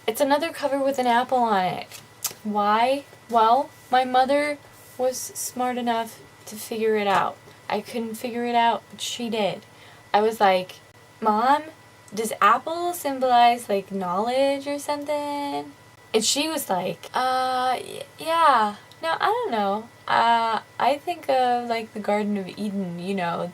It's another cover with an apple on it. Why? Well, my mother was smart enough to figure it out. I couldn't figure it out, but she did. I was like, Mom, does apple symbolize, like, knowledge or something? And she was like, yeah. No, I don't know. I think of, like, the Garden of Eden, you know,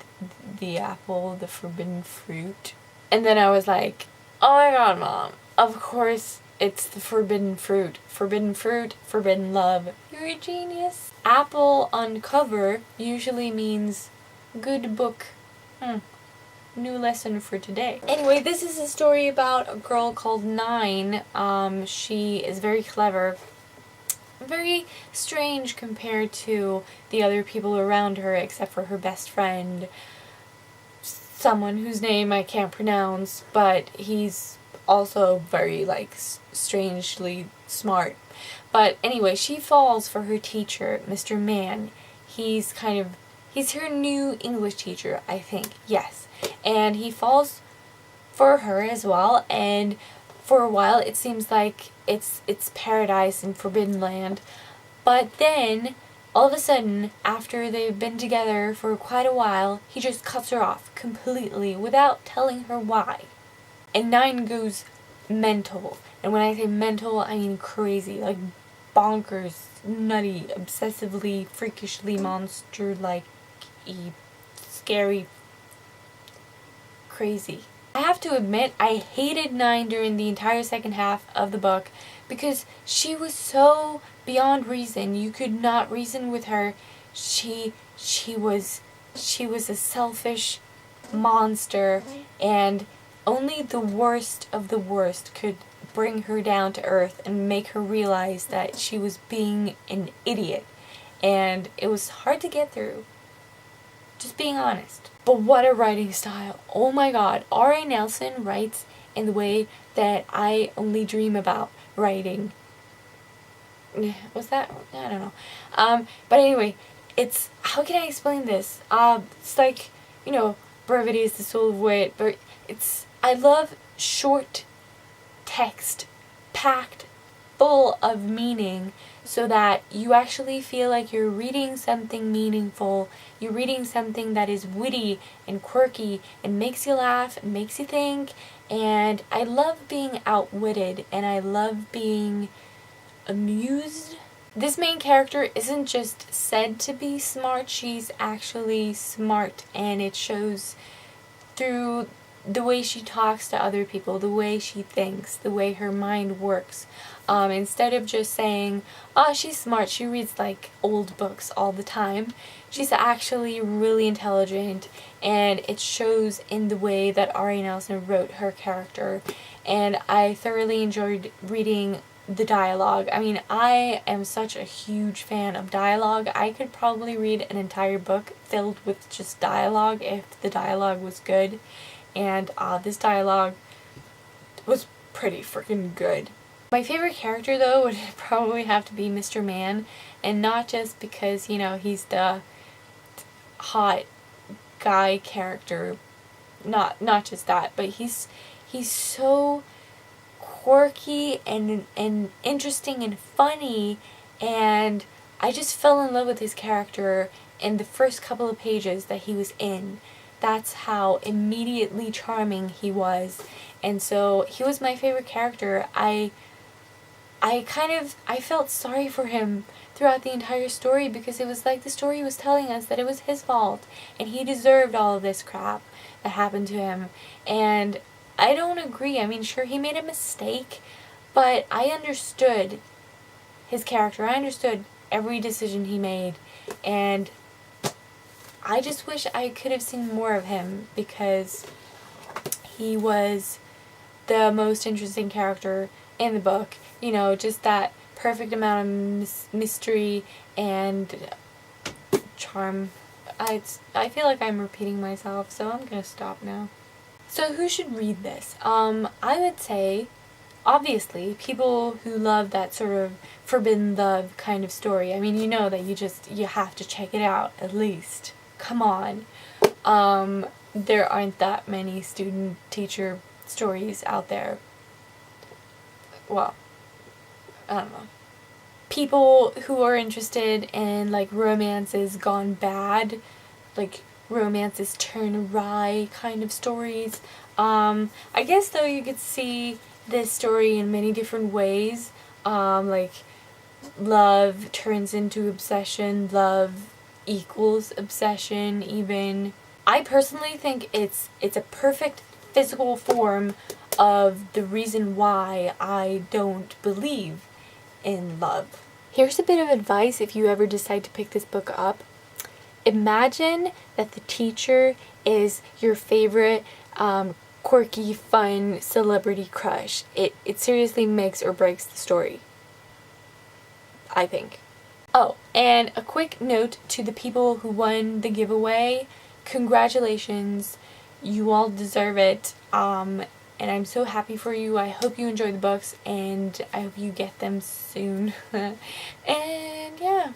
the apple, the forbidden fruit. And then I was like, oh my god, Mom, of course it's the forbidden fruit. Forbidden fruit, forbidden love. You're a genius. Apple on cover usually means good book. New lesson for today. Anyway, this is a story about a girl called Nine. She is very clever. Very strange compared to the other people around her, except for her best friend, someone whose name I can't pronounce, but he's also very, like, strangely smart. But anyway, she falls for her teacher, Mr. Mann. He's her new English teacher, I think. Yes. And he falls for her as well, and for a while it seems like it's paradise and forbidden land. But then, all of a sudden, after they've been together for quite a while, he just cuts her off completely without telling her why. And Nine goes mental. And when I say mental, I mean crazy, like bonkers, nutty, obsessively, freakishly monster-like, scary, crazy. I have to admit, I hated Nine during the entire second half of the book because she was so beyond reason. You could not reason with her. She was a selfish monster, and only the worst of the worst could bring her down to earth and make her realize that she was being an idiot. And it was hard to get through. Just being honest. But what a writing style. Oh my god. R.A. Nelson writes in the way that I only dream about writing. Was that? I don't know. But anyway, it's, how can I explain this? It's like, you know, brevity is the soul of wit, but I love short text packed full of meaning so that you actually feel like you're reading something meaningful. You're reading something that is witty and quirky and makes you laugh and makes you think. And I love being outwitted, and I love being amused. This main character isn't just said to be smart, she's actually smart, and it shows through the way she talks to other people, the way she thinks, the way her mind works. Instead of just saying, oh, she's smart, she reads like old books all the time, she's actually really intelligent, and it shows in the way that R.A. Nelson wrote her character. And I thoroughly enjoyed reading the dialogue. I mean, I am such a huge fan of dialogue. I could probably read an entire book filled with just dialogue if the dialogue was good. And this dialogue was pretty freaking good. My favorite character, though, would probably have to be Mr. Mann, and not just because, you know, he's the hot guy character, not just that, but he's so quirky and interesting and funny, and I just fell in love with his character in the first couple of pages that he was in. That's how immediately charming he was. And so he was my favorite character. I felt sorry for him throughout the entire story, because it was like the story was telling us that it was his fault and he deserved all of this crap that happened to him. And I don't agree. I mean, sure, he made a mistake, but I understood his character. I understood every decision he made, and I just wish I could have seen more of him, because he was the most interesting character in the book. You know, just that perfect amount of mystery and charm. I feel like I'm repeating myself, so I'm gonna stop now. So who should read this? I would say, obviously, people who love that sort of forbidden love kind of story. I mean, you know that you have to check it out, at least. Come on. There aren't that many student-teacher stories out there. well, I don't know. People who are interested in like romances gone bad, like romances turn awry kind of stories. I guess though you could see this story in many different ways. Like love turns into obsession, love equals obsession even. I personally think it's a perfect physical form of the reason why I don't believe in love. Here's a bit of advice if you ever decide to pick this book up. Imagine that the teacher is your favorite quirky, fun celebrity crush. It seriously makes or breaks the story, I think. Oh, and a quick note to the people who won the giveaway. Congratulations. You all deserve it. And I'm so happy for you. I hope you enjoy the books, and I hope you get them soon. And yeah.